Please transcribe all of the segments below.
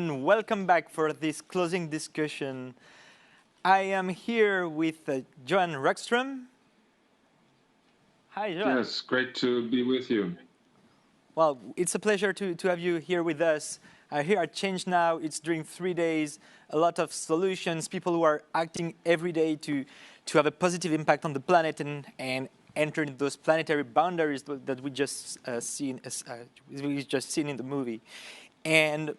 and welcome back for this closing discussion. I am here with Johan Rockström. Hi, Johan. Yes, great to be with you. Well, it's a pleasure to have you here with us. Here at ChangeNOW, it's during 3 days, a lot of solutions, people who are acting every day to have a positive impact on the planet and enter those planetary boundaries that we just seen in the movie. And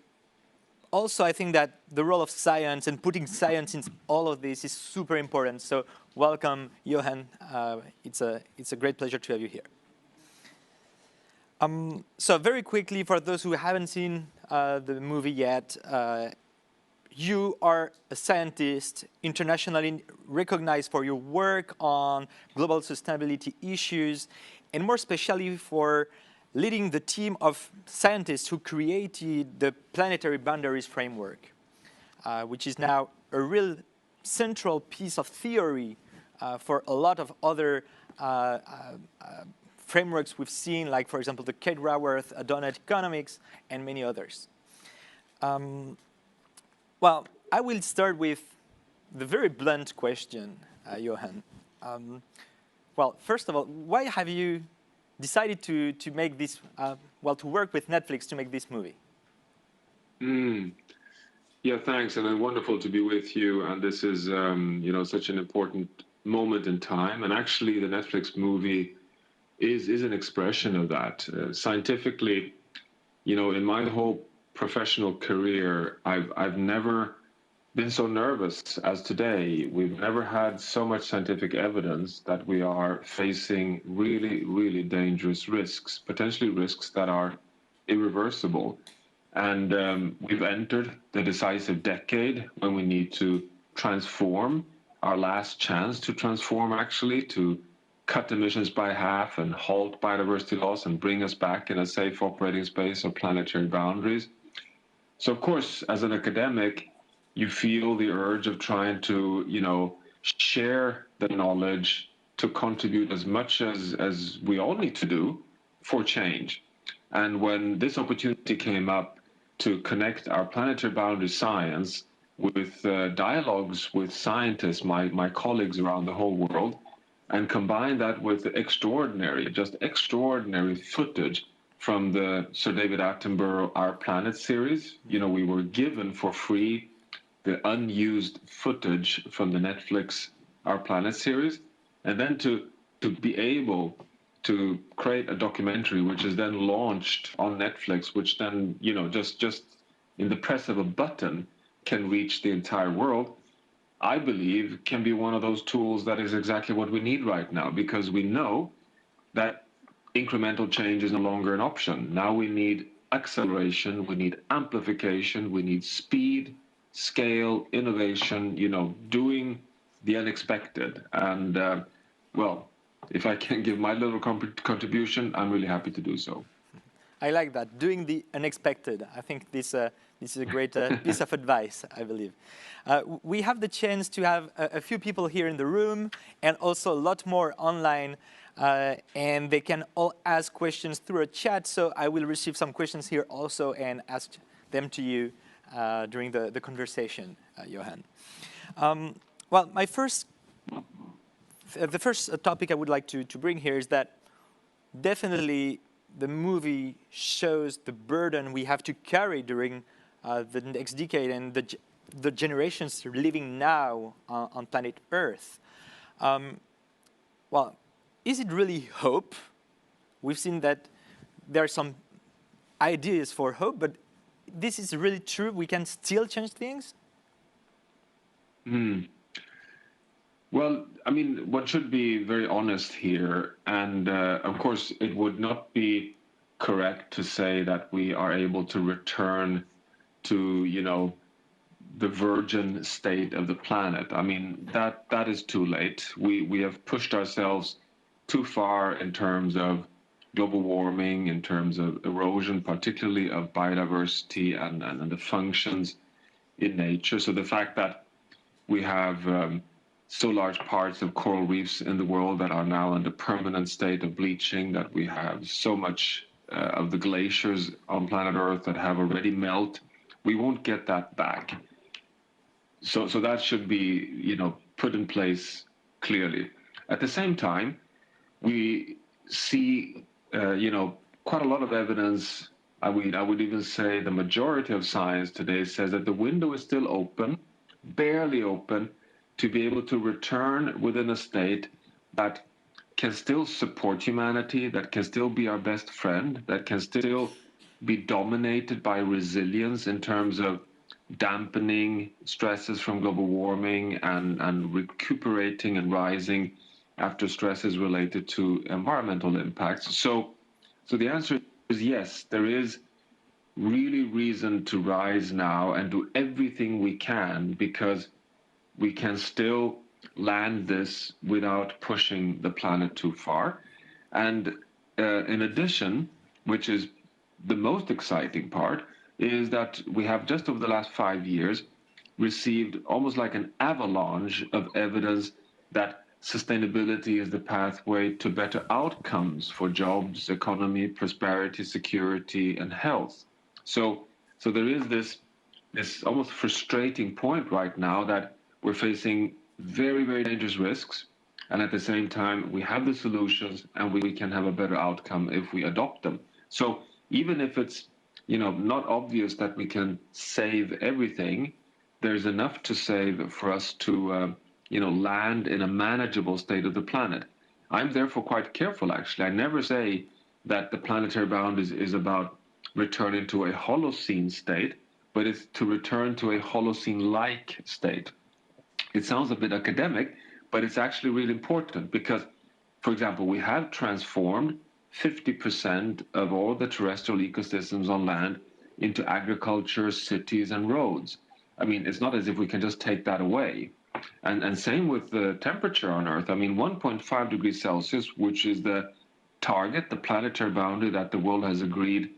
also, I think that the role of science and putting science in all of this is super important. So welcome, Johan. It's a great pleasure to have you here. So very quickly, for those who haven't seen the movie yet, you are a scientist internationally recognized for your work on global sustainability issues, and more especially for leading the team of scientists who created the Planetary Boundaries Framework, which is now a real central piece of theory for a lot of other frameworks we've seen, like, for example, the Kate Raworth donut economics and many others. Well, I will start with the very blunt question, Johan. Well, first of all, why have you decided to make this, to work with Netflix to make this movie? Yeah, thanks, and wonderful to be with you. And this is, such an important moment in time. And actually, the Netflix movie is an expression of that. Scientifically, in my whole professional career, I've never been so nervous as today. We've never had so much scientific evidence that we are facing really, really dangerous risks, potentially risks that are irreversible. And we've entered the decisive decade when we need to transform, our last chance to transform, actually, to cut emissions by half and halt biodiversity loss and bring us back in a safe operating space of planetary boundaries. So, of course, as an academic, you feel the urge of trying to, share the knowledge to contribute as much as we all need to do for change. And when this opportunity came up to connect our planetary boundary science with dialogues with scientists, my colleagues around the whole world, and combine that with extraordinary footage from the Sir David Attenborough Our Planet series. We were given for free the unused footage from the Netflix Our Planet series, and then to be able to create a documentary which is then launched on Netflix, which then, just in the press of a button can reach the entire world, I believe can be one of those tools that is exactly what we need right now, because we know that incremental change is no longer an option. Now we need acceleration, we need amplification, we need speed, scale, innovation, doing the unexpected. And, if I can give my little contribution, I'm really happy to do so. I like that, doing the unexpected. I think this is a great piece of advice, I believe. We have the chance to have a few people here in the room and also a lot more online, and they can all ask questions through a chat, so I will receive some questions here also and ask them to you during the conversation, Johan. Well, the first topic I would like to bring here is that definitely the movie shows the burden we have to carry during the next decade and the generations living now on planet Earth. Well, is it really hope? We've seen that there are some ideas for hope, but this is really true? We can still change things? Well, one should be very honest here. And of course, it would not be correct to say that we are able to return to, the virgin state of the planet. That is too late. We have pushed ourselves too far in terms of global warming, in terms of erosion, particularly of biodiversity and the functions in nature. So the fact that we have so large parts of coral reefs in the world that are now in the permanent state of bleaching, that we have so much of the glaciers on planet Earth that have already melted, We won't get that back. So that should be, put in place clearly. At the same time, we see, quite a lot of evidence. I would even say the majority of science today says that the window is still open, barely open, to be able to return within a state that can still support humanity, that can still be our best friend, that can still be dominated by resilience in terms of dampening stresses from global warming and recuperating and rising after stresses related to environmental impacts. So the answer is yes, there is really reason to rise now and do everything we can, because we can still land this without pushing the planet too far. And in addition, which is the most exciting part, is that we have just over the last 5 years received almost like an avalanche of evidence that sustainability is the pathway to better outcomes for jobs, economy, prosperity, security, and health. So, so there is this almost frustrating point right now that we're facing very, very dangerous risks, and at the same time we have the solutions and we can have a better outcome if we adopt them. So even if it's not obvious that we can save everything, there's enough to save for us to land in a manageable state of the planet. I'm therefore quite careful, actually. I never say that the planetary bound is about returning to a Holocene state, but it's to return to a Holocene-like state. It sounds a bit academic, but it's actually really important because, for example, we have transformed 50% of all the terrestrial ecosystems on land into agriculture, cities, and roads. I mean, it's not as if we can just take that away. And same with the temperature on Earth. I mean, 1.5 degrees Celsius, which is the target, the planetary boundary that the world has agreed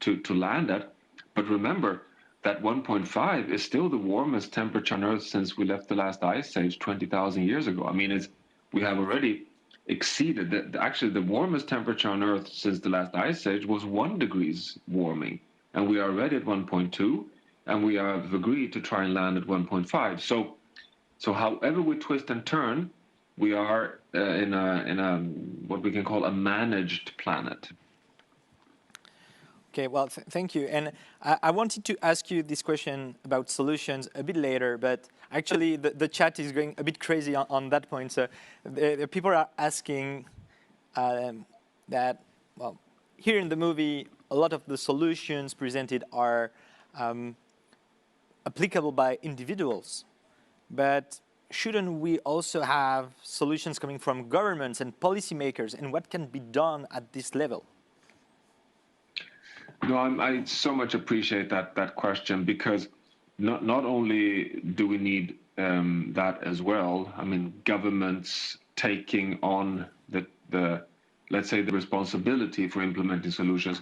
to land at. But remember that 1.5 is still the warmest temperature on Earth since we left the last ice age 20,000 years ago. I mean, we have already exceeded actually the warmest temperature on Earth since the last ice age was 1 degrees warming, and we are already at 1.2, and we have agreed to try and land at 1.5. So however we twist and turn, we are in a what we can call a managed planet. Okay, well, thank you. And I wanted to ask you this question about solutions a bit later, but actually the chat is going a bit crazy on that point. So the people are asking that, well, here in the movie, a lot of the solutions presented are applicable by individuals. But shouldn't we also have solutions coming from governments and policymakers, and what can be done at this level? No, I so much appreciate that question, because not only do we need that as well. I mean, governments taking on the let's say the responsibility for implementing solutions,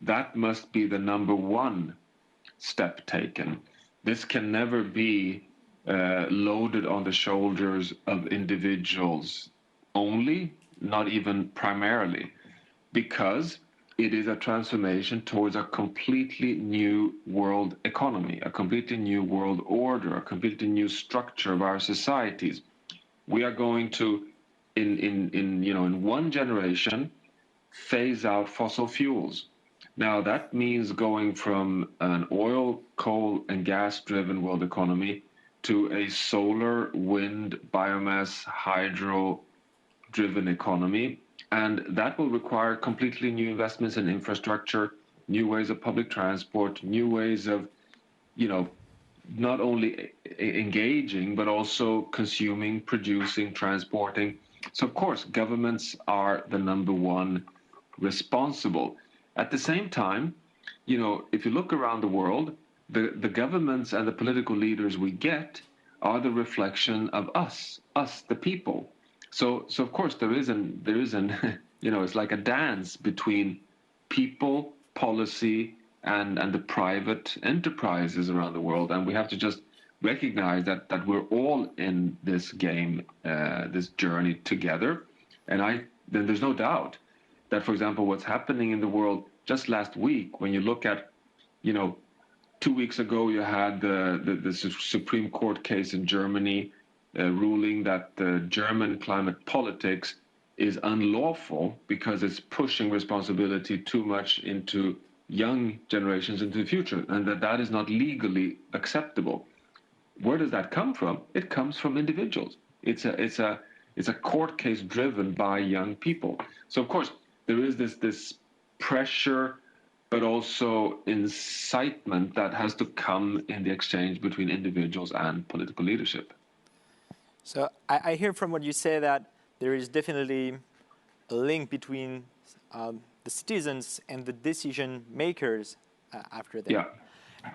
that must be the number one step taken. This can never be loaded on the shoulders of individuals only, not even primarily, because it is a transformation towards a completely new world economy, a completely new world order, a completely new structure of our societies. We are going to, in one generation, phase out fossil fuels. Now that means going from an oil, coal, and gas-driven world economy to a solar, wind, biomass, hydro-driven economy. And that will require completely new investments in infrastructure, new ways of public transport, new ways of, not only engaging, but also consuming, producing, transporting. So, of course, governments are the number one responsible. At the same time, if you look around the world, the governments and the political leaders we get are the reflection of us, the people. So of course there is an it's like a dance between people, policy, and the private enterprises around the world, and we have to just recognize that we're all in this game, this journey together. And then there's no doubt that, for example, what's happening in the world just last week, when you look at 2 weeks ago, you had the Supreme Court case in Germany ruling that the German climate politics is unlawful because it's pushing responsibility too much into young generations into the future, and that is not legally acceptable. Where does that come from? It comes from individuals. It's a court case driven by young people. So of course there is this pressure, but also incitement that has to come in the exchange between individuals and political leadership. So I hear from what you say that there is definitely a link between the citizens and the decision makers after that. Yeah.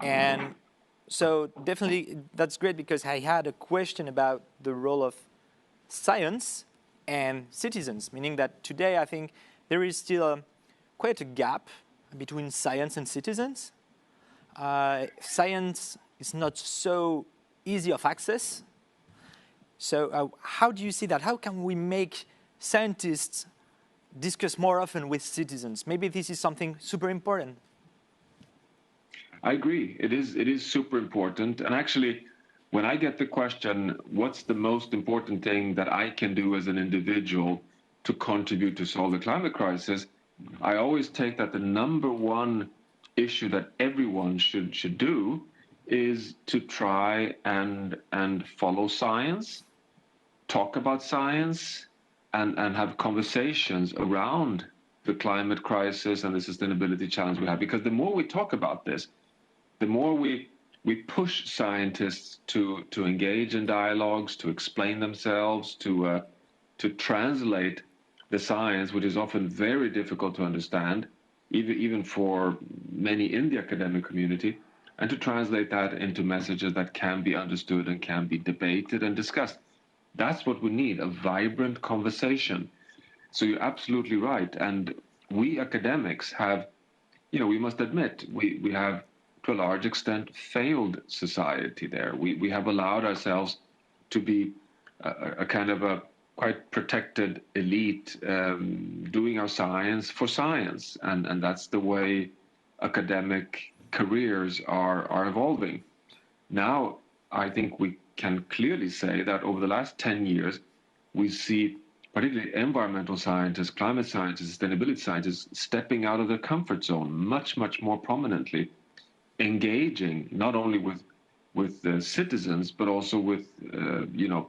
And so definitely that's great, because I had a question about the role of science and citizens, meaning that today I think there is still quite a gap between science and citizens. Science is not so easy of access. So how do you see that? How can we make scientists discuss more often with citizens? Maybe this is something super important. I agree. It is super important. And actually, when I get the question, what's the most important thing that I can do as an individual to contribute to solve the climate crisis, I always take that the number one issue that everyone should do is to try and follow science, talk about science, and have conversations around the climate crisis and the sustainability challenge we have. Because the more we talk about this, the more we push scientists to engage in dialogues, to explain themselves, to translate the science, which is often very difficult to understand, even for many in the academic community, and to translate that into messages that can be understood and can be debated and discussed. That's what we need, a vibrant conversation. So you're absolutely right. And we academics have, we must admit, we have, to a large extent, failed society there. We have allowed ourselves to be a kind of a quite protected elite doing our science for science. And that's the way academic careers are evolving. Now, I think we can clearly say that over the last 10 years, we see particularly environmental scientists, climate scientists, sustainability scientists stepping out of their comfort zone much, much more prominently, engaging not only with the citizens, but also with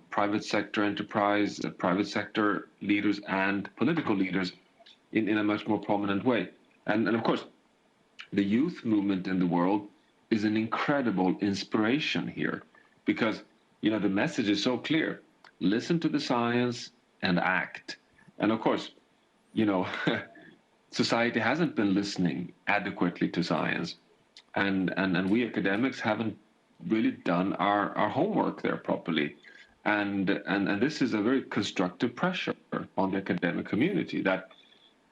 private sector enterprise, private sector leaders, and political leaders in a much more prominent way. And of course, the youth movement in the world is an incredible inspiration here, because the message is so clear: listen to the science and act. And of course, society hasn't been listening adequately to science. And we academics haven't really done our homework there properly. And this is a very constructive pressure on the academic community that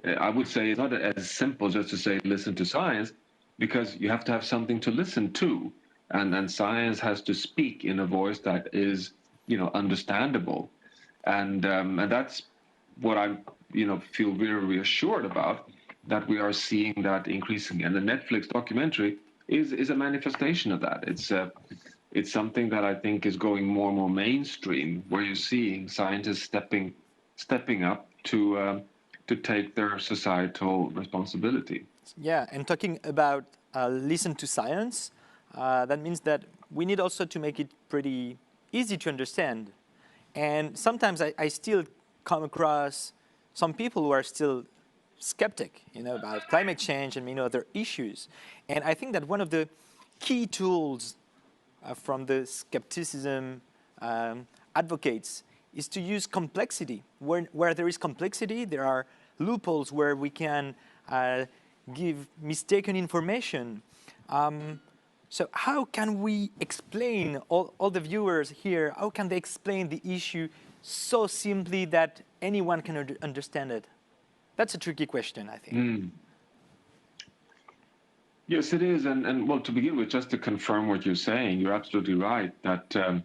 I would say is not as simple just to say, listen to science, because you have to have something to listen to. And science has to speak in a voice that is, understandable. And that's what I, feel very reassured about, that we are seeing that increasingly. And the Netflix documentary is a manifestation of that. It's something that I think is going more and more mainstream, where you're seeing scientists stepping up to take their societal responsibility. Yeah, and talking about listen to science, that means that we need also to make it pretty easy to understand. And sometimes I still come across some people who are still skeptic, about climate change and other issues. And I think that one of the key tools from the skepticism advocates is to use complexity. Where there is complexity, there are loopholes where we can give mistaken information. So how can we explain, all the viewers here, how can they explain the issue so simply that anyone can understand it? That's a tricky question, I think. Yes, it is. And well, to begin with, just to confirm what you're saying, you're absolutely right that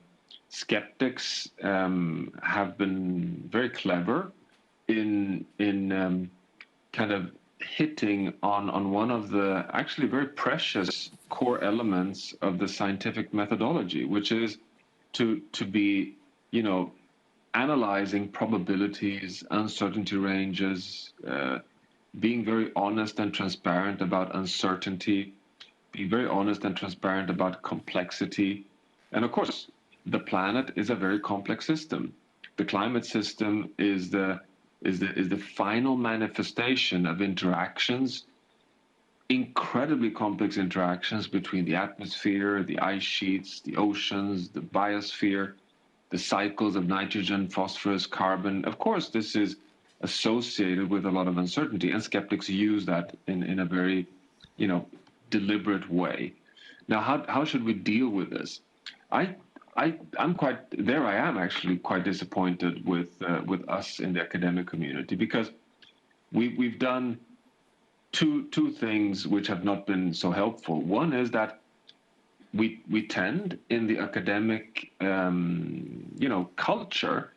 skeptics have been very clever in kind of hitting on one of the actually very precious core elements of the scientific methodology, which is to be, analyzing probabilities, uncertainty ranges, being very honest and transparent about uncertainty, be very honest and transparent about complexity. And of course, the planet is a very complex system. The climate system is the final manifestation of interactions, incredibly complex interactions between the atmosphere, the ice sheets, the oceans, the biosphere, the cycles of nitrogen, phosphorus, carbon. Of course, this is associated with a lot of uncertainty, and skeptics use that in a very, deliberate way. Now, how should we deal with this? I'm quite there. I am actually quite disappointed with us in the academic community, because we've done two things which have not been so helpful. One is that we tend in the academic culture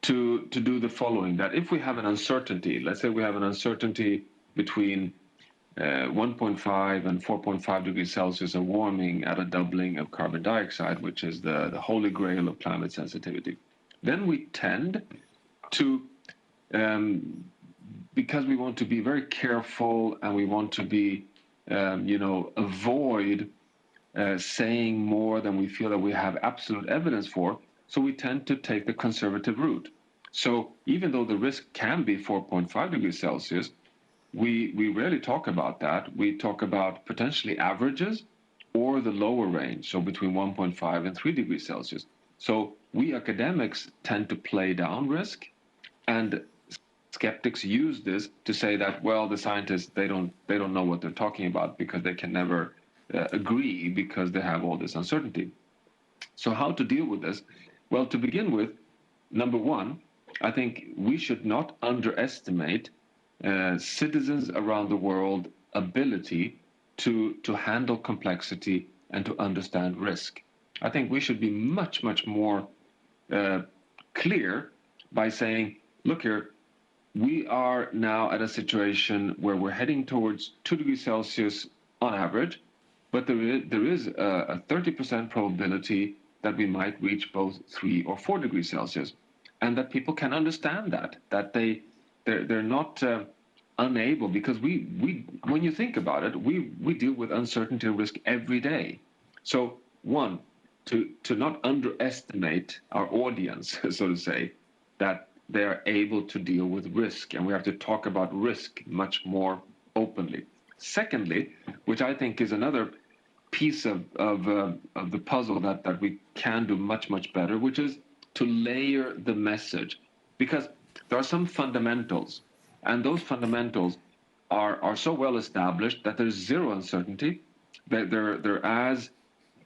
to do the following: that if we have an uncertainty, let's say we have an uncertainty between 1.5 and 4.5 degrees Celsius of warming at a doubling of carbon dioxide, which is the holy grail of climate sensitivity, then we tend to, because we want to be very careful and we want to be, avoid saying more than we feel that we have absolute evidence for, so we tend to take the conservative route. So even though the risk can be 4.5 degrees Celsius, we rarely talk about that. We talk about potentially averages or the lower range, so between 1.5 and 3 degrees Celsius. So we academics tend to play down risk, and skeptics use this to say that, well, the scientists, they don't know what they're talking about, because they can never agree, because they have all this uncertainty. So how to deal with this? Well, to begin with, number one, I think we should not underestimate citizens around the world ability to handle complexity and to understand risk. I think we should be much more clear by saying, look here, we are now at a situation where we're heading towards 2 degrees Celsius on average, but there is a 30% probability that we might reach both 3 or 4 degrees Celsius, and that people can understand that they're not unable, because we when you think about it, we deal with uncertainty and risk every day. So one, to not underestimate our audience, so to say, that they are able to deal with risk, and we have to talk about risk much more openly. Secondly, which I think is another piece of the puzzle that we can do much better, which is to layer the message, because there are some fundamentals, and those fundamentals are so well established that there's zero uncertainty, that they're as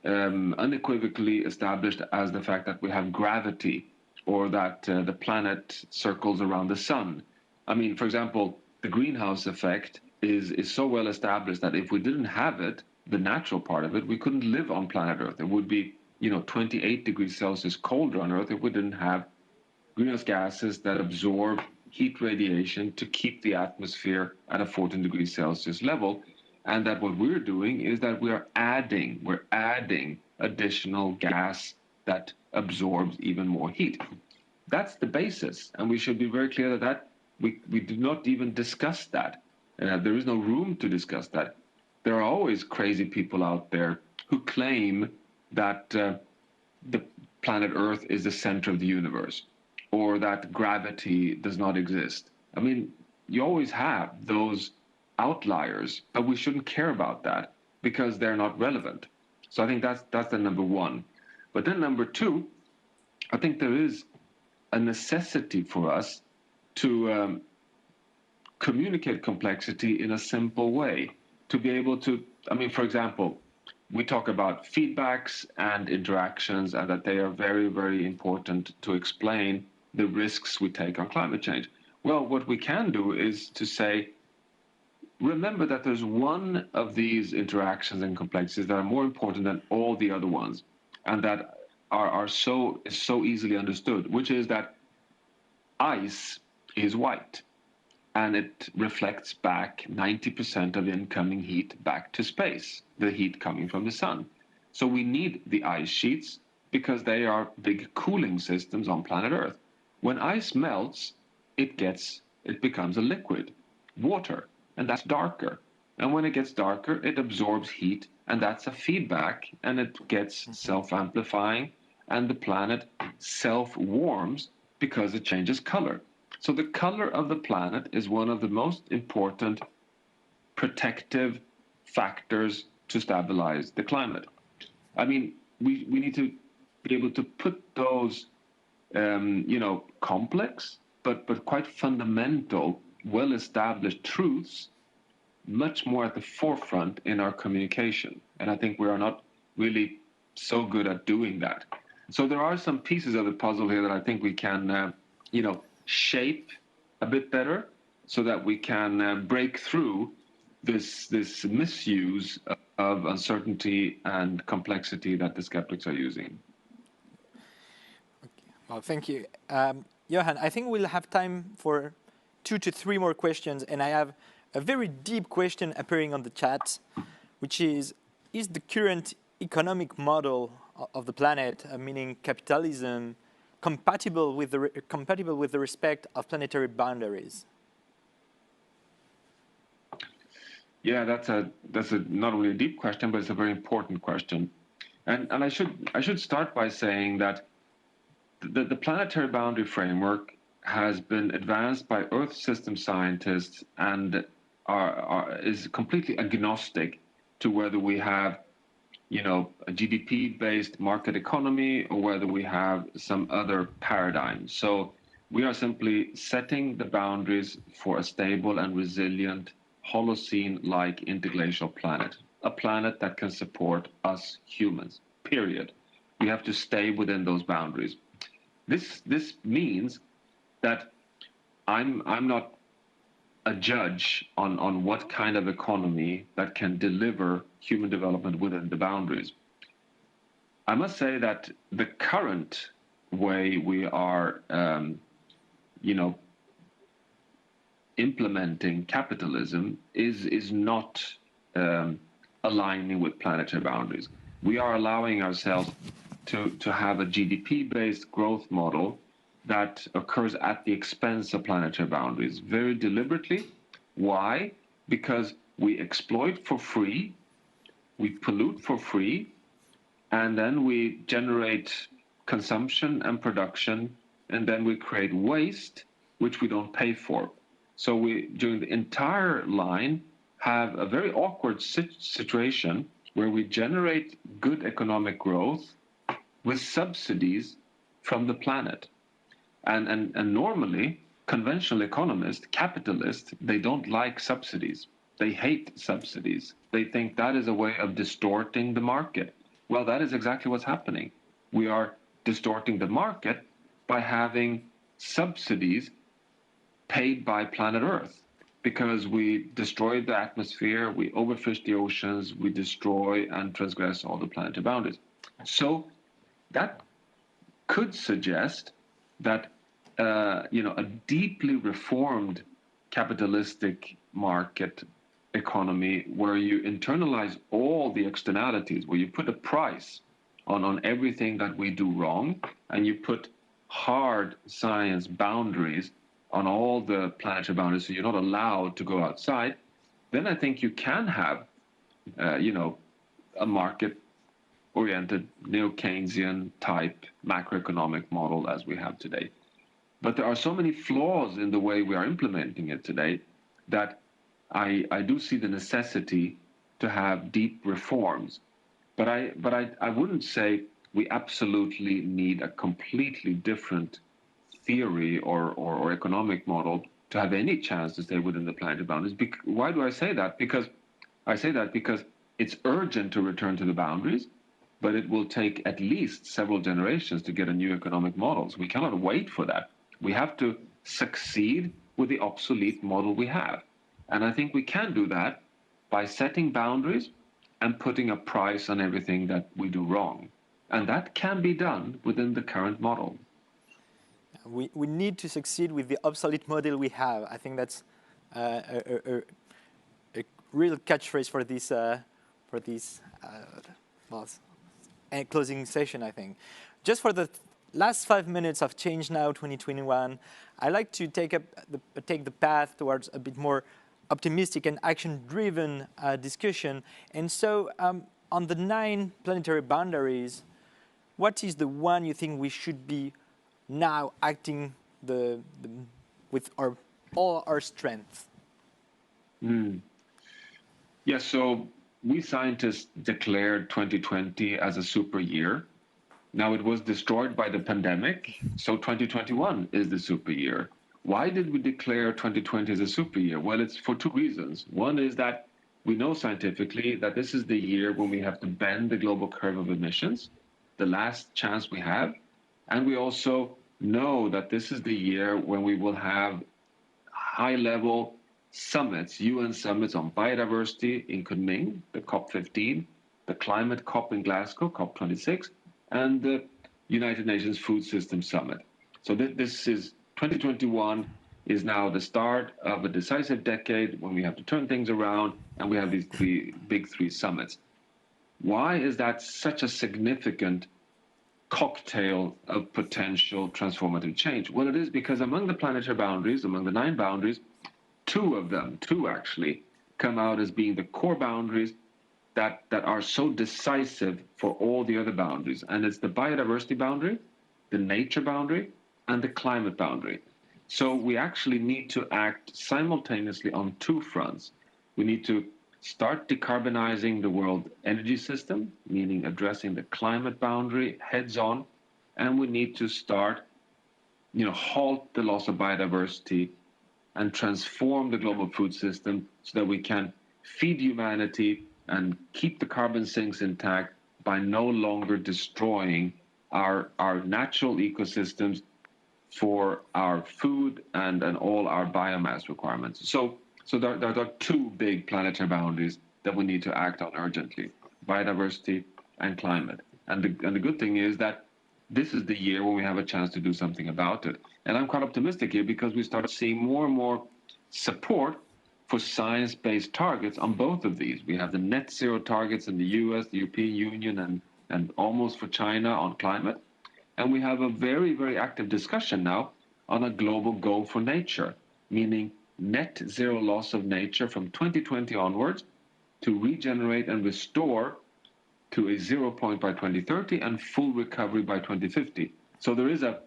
unequivocally established as the fact that we have gravity, or that the planet circles around the sun. I mean, for example, the greenhouse effect is so well established that if we didn't have it, the natural part of it, we couldn't live on planet Earth. It would be 28 degrees Celsius colder on Earth if we didn't have greenhouse gases that absorb heat radiation to keep the atmosphere at a 14 degrees Celsius level. And that what we're doing is that we're adding additional gas that absorbs even more heat. That's the basis, and we should be very clear that we do not even discuss that. There is no room to discuss that. There are always crazy people out there who claim that the planet Earth is the center of the universe, or that gravity does not exist. I mean, you always have those outliers, but we shouldn't care about that because they're not relevant. So I think that's the number one. But then number two, I think there is a necessity for us to communicate complexity in a simple way, to be able to, I mean, for example, we talk about feedbacks and interactions, and that they are very important to explain the risks we take on climate change. Well, what we can do is to say, remember that there's one of these interactions and complexities that are more important than all the other ones, and that are so easily understood, which is that ice is white, and it reflects back 90% of incoming heat back to space, the heat coming from the sun. So we need the ice sheets because they are big cooling systems on planet Earth. When ice melts, it becomes a liquid, water, and that's darker. And when it gets darker, it absorbs heat, and that's a feedback, and it gets self-amplifying, and the planet self-warms because it changes color. So the color of the planet is one of the most important protective factors to stabilize the climate. I mean, we need to be able to put those, complex but quite fundamental, well-established truths much more at the forefront in our communication. And I think we are not really so good at doing that. So there are some pieces of the puzzle here that I think we can, shape a bit better so that we can break through this misuse of uncertainty and complexity that the skeptics are using. Well, thank you. Johan, I think we'll have time for 2 to 3 more questions, and I have a very deep question appearing on the chat, which is the current economic model of the planet, meaning capitalism, compatible with the respect of planetary boundaries? Yeah, that's a not only a deep question, but it's a very important question. And I should start by saying that the planetary boundary framework has been advanced by Earth system scientists and is completely agnostic to whether we have, a GDP-based market economy or whether we have some other paradigm. So we are simply setting the boundaries for a stable and resilient Holocene-like interglacial planet, a planet that can support us humans, period. We have to stay within those boundaries. This means that I'm not a judge on what kind of economy that can deliver human development within the boundaries. I must say that the current way we are, implementing capitalism is not aligning with planetary boundaries. We are allowing ourselves to have a GDP-based growth model that occurs at the expense of planetary boundaries, very deliberately. Why? Because we exploit for free, we pollute for free, and then we generate consumption and production, and then we create waste, which we don't pay for. So we, during the entire line, have a very awkward situation where we generate good economic growth with subsidies from the planet. And normally, conventional economists, capitalists, they don't like subsidies. They hate subsidies. They think that is a way of distorting the market. Well, that is exactly what's happening. We are distorting the market by having subsidies paid by planet Earth because we destroy the atmosphere, we overfish the oceans, we destroy and transgress all the planetary boundaries. So that could suggest that a deeply reformed capitalistic market economy where you internalize all the externalities, where you put a price on everything that we do wrong, and you put hard science boundaries on all the planetary boundaries, so you're not allowed to go outside, then I think you can have, a market-oriented neo-Keynesian type macroeconomic model as we have today. But there are so many flaws in the way we are implementing it today that I do see the necessity to have deep reforms. But I wouldn't say we absolutely need a completely different theory or economic model to have any chance to stay within the planetary boundaries. Why do I say that? Because it's urgent to return to the boundaries, but it will take at least several generations to get a new economic model. So we cannot wait for that. We have to succeed with the obsolete model we have. And I think we can do that by setting boundaries and putting a price on everything that we do wrong. And that can be done within the current model. We need to succeed with the obsolete model we have. I think that's a real catchphrase for this well, closing session, I think. Just for the last 5 minutes of ChangeNOW 2021, I'd like to take the path towards a bit more optimistic and action-driven discussion. And so, on the 9 planetary boundaries, what is the one you think we should be now acting with all our strength? Yeah, so we scientists declared 2020 as a super year. Now it was destroyed by the pandemic, so 2021 is the super year. Why did we declare 2020 as a super year? Well, it's for 2 reasons. One is that we know scientifically that this is the year when we have to bend the global curve of emissions, the last chance we have. And we also know that this is the year when we will have high-level summits, UN summits on biodiversity in Kunming, the COP15, the climate COP in Glasgow, COP26, and the United Nations Food System Summit. So this is 2021 is now the start of a decisive decade when we have to turn things around, and we have these big three summits. Why is that such a significant cocktail of potential transformative change? Well, it is because among the planetary boundaries, among the 9 boundaries, 2 actually, come out as being the core boundaries that are so decisive for all the other boundaries. And it's the biodiversity boundary, the nature boundary, and the climate boundary. So we actually need to act simultaneously on 2 fronts. We need to start decarbonizing the world energy system, meaning addressing the climate boundary heads on, and we need to start, halt the loss of biodiversity and transform the global food system so that we can feed humanity and keep the carbon sinks intact by no longer destroying our natural ecosystems for our food and all our biomass requirements. So there are 2 big planetary boundaries that we need to act on urgently: biodiversity and climate. And the good thing is that this is the year when we have a chance to do something about it. And I'm quite optimistic here because we start seeing more and more support for science-based targets on both of these. We have the net zero targets in the US, the European Union, and almost for China on climate. And we have a very, very active discussion now on a global goal for nature, meaning net zero loss of nature from 2020 onwards to regenerate and restore to a 0 point by 2030 and full recovery by 2050. So there is a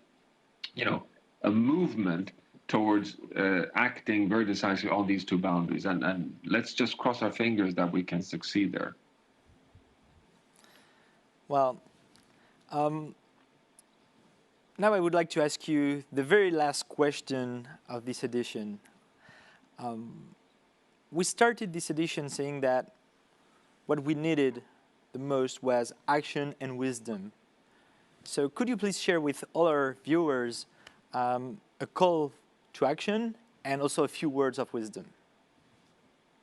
movement towards acting very decisively on these 2 boundaries. And let's just cross our fingers that we can succeed there. Well, now I would like to ask you the very last question of this edition. We started this edition saying that what we needed the most was action and wisdom. So could you please share with all our viewers a call to action and also a few words of wisdom?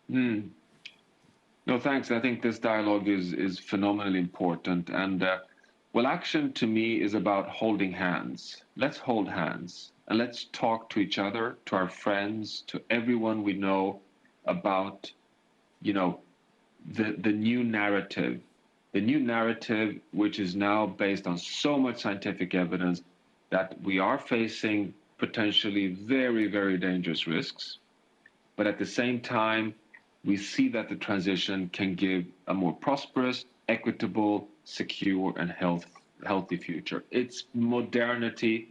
No, thanks. I think this dialogue is phenomenally important. And well, action to me is about holding hands. Let's hold hands and let's talk to each other, to our friends, to everyone we know about, the new narrative. The new narrative, which is now based on so much scientific evidence that we are facing potentially very, very dangerous risks. But at the same time, we see that the transition can give a more prosperous, equitable, secure, and healthy future. It's modernity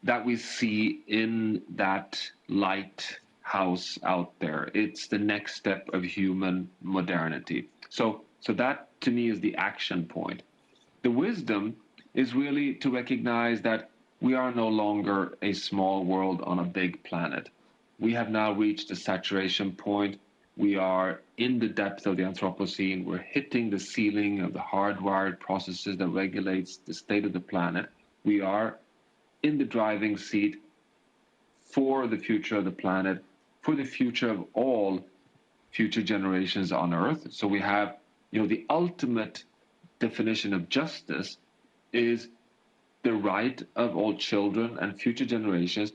that we see in that lighthouse out there. It's the next step of human modernity. So that, to me, is the action point. The wisdom is really to recognize that we are no longer a small world on a big planet. We have now reached a saturation point. We are in the depth of the Anthropocene. We're hitting the ceiling of the hardwired processes that regulates the state of the planet. We are in the driving seat for the future of the planet, for the future of all future generations on Earth. So we have, the ultimate definition of justice is the right of all children and future generations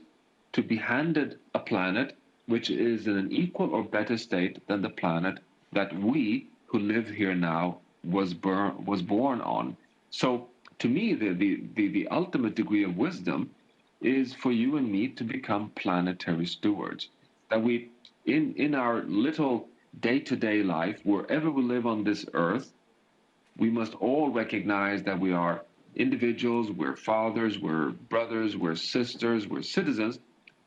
to be handed a planet which is in an equal or better state than the planet that we who live here now was born on. So to me, the ultimate degree of wisdom is for you and me to become planetary stewards. That we, in our little day-to-day life, wherever we live on this earth, we must all recognize that we are individuals, we're fathers, we're brothers, we're sisters, we're citizens,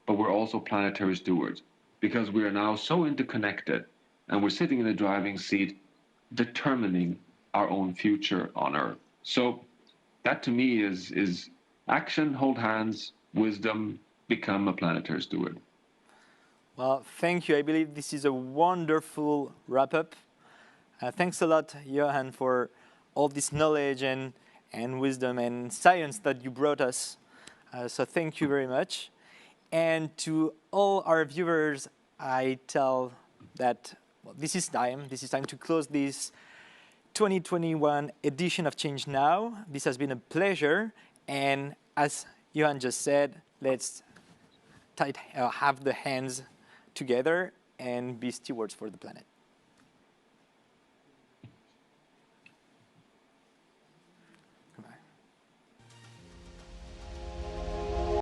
but we're also planetary stewards because we are now so interconnected and we're sitting in the driving seat determining our own future on Earth. So that to me is action, hold hands, wisdom, become a planetary steward. Well, thank you. I believe this is a wonderful wrap-up. Thanks a lot, Johan, for all this knowledge and wisdom and science that you brought us. So thank you very much. And to all our viewers, I tell that this is time to close this 2021 edition of Change Now. This has been a pleasure. And as Johan just said, let's have the hands together and be stewards for the planet.